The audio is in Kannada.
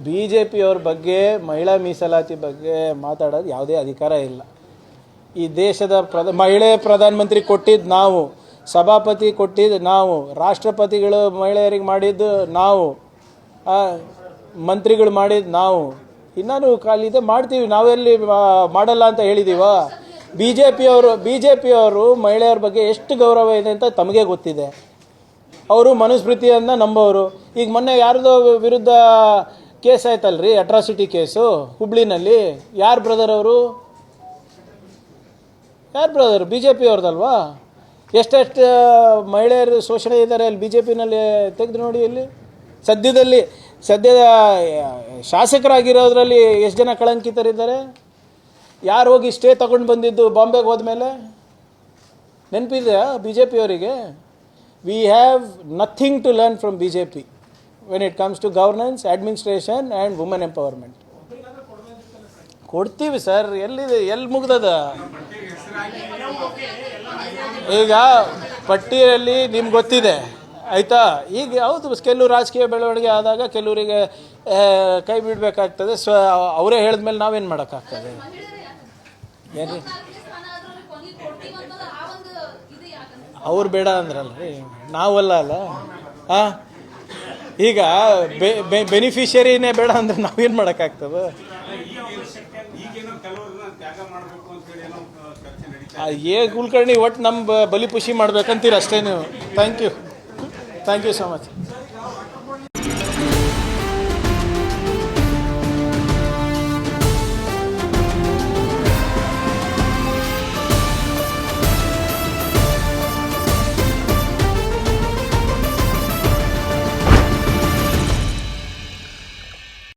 BJP ಅವ್ರ ಬಗ್ಗೆ ಮಹಿಳಾ ಮೀಸಲಾತಿ ಬಗ್ಗೆ ಮಾತಾಡೋದು ಯಾವುದೇ ಅಧಿಕಾರ ಇಲ್ಲ. ಈ ದೇಶದ ಮಹಿಳೆ ಪ್ರಧಾನಮಂತ್ರಿ ಕೊಟ್ಟಿದ್ದು ನಾವು, ಸಭಾಪತಿ ಕೊಟ್ಟಿದ್ದು ನಾವು, ರಾಷ್ಟ್ರಪತಿಗಳು ಮಹಿಳೆಯರಿಗೆ ಮಾಡಿದ್ದು ನಾವು, ಮಂತ್ರಿಗಳು ಮಾಡಿದ್ದು ನಾವು. ಇನ್ನೂ ಕಾಲಿದೆ ಮಾಡ್ತೀವಿ, ನಾವೆಲ್ಲಿ ಮಾಡಲ್ಲ ಅಂತ ಹೇಳಿದೀವ? BJP ಅವರು ಮಹಿಳೆಯರ ಬಗ್ಗೆ ಎಷ್ಟು ಗೌರವ ಇದೆ ಅಂತ ತಮಗೆ ಗೊತ್ತಿದೆ. ಅವರು ಮನುಸ್ಮೃತಿಯನ್ನು ನಂಬೋರು. ಈಗ ಮೊನ್ನೆ ಯಾರ್ದೋ ವಿರುದ್ಧ ಕೇಸ್ ಆಯ್ತಲ್ರಿ, ಅಟ್ರಾಸಿಟಿ ಕೇಸು ಹುಬ್ಳಿನಲ್ಲಿ. ಯಾರು ಬ್ರದರ್ ಅವರು? ಯಾರು ಬ್ರದರ್? BJP ಅವ್ರದಲ್ವಾ? ಎಷ್ಟೆಷ್ಟು ಮಹಿಳೆಯರು ಶೋಷಣೆ ಇದ್ದಾರೆ ಅಲ್ಲಿ BJPನಲ್ಲಿ, ತೆಗೆದು ನೋಡಿ. ಇಲ್ಲಿ ಸದ್ಯದ ಶಾಸಕರಾಗಿರೋದ್ರಲ್ಲಿ ಎಷ್ಟು ಜನ ಕಳಂಕಿತರಿದ್ದಾರೆ? ಯಾರು ಹೋಗಿ ಸ್ಟೇ ತಗೊಂಡು ಬಂದಿದ್ದು ಬಾಂಬೆಗೆ ಹೋದ್ಮೇಲೆ? ನೆನಪಿದೆಯಾ BJP ಅವರಿಗೆ? We have nothing to learn from BJP when it comes to governance, administration and women empowerment. ಕೊಡ್ತೀವಿ ಸರ್. ಎಲ್ಲಿ ಮುಗ್ದದ? ಈಗ ಪಟ್ಟಿಯಲ್ಲಿ ನಿಮ್ಗೆ ಗೊತ್ತಿದೆ ಆಯಿತಾ. ಈಗ ಹೌದು, ಕೆಲವು ರಾಜಕೀಯ ಬೆಳವಣಿಗೆ ಆದಾಗ ಕೆಲವರಿಗೆ ಕೈ ಬಿಡಬೇಕಾಗ್ತದೆ. ಅವರೇ ಹೇಳಿದ್ಮೇಲೆ ನಾವೇನು ಮಾಡೋಕ್ಕಾಗ್ತದೆ? ಏನ್ರಿ ಅವ್ರು ಬೇಡ ಅಂದ್ರಲ್ರಿ, ನಾವಲ್ಲ ಅಲ್ಲ. ಈಗ ಬೆನಿಫಿಷರಿನೇ ಬೇಡ ಅಂದ್ರೆ ನಾವೇನು ಮಾಡೋಕ್ಕಾಗ್ತದೆ? ಕುಲಕರ್ಣಿ ಒಟ್ಟು ನಮ್ಮ ಬಲಿಪುಷಿ ಮಾಡ್ಬೇಕಂತೀರ ಅಷ್ಟೇ ನೀವು. Thank you so much.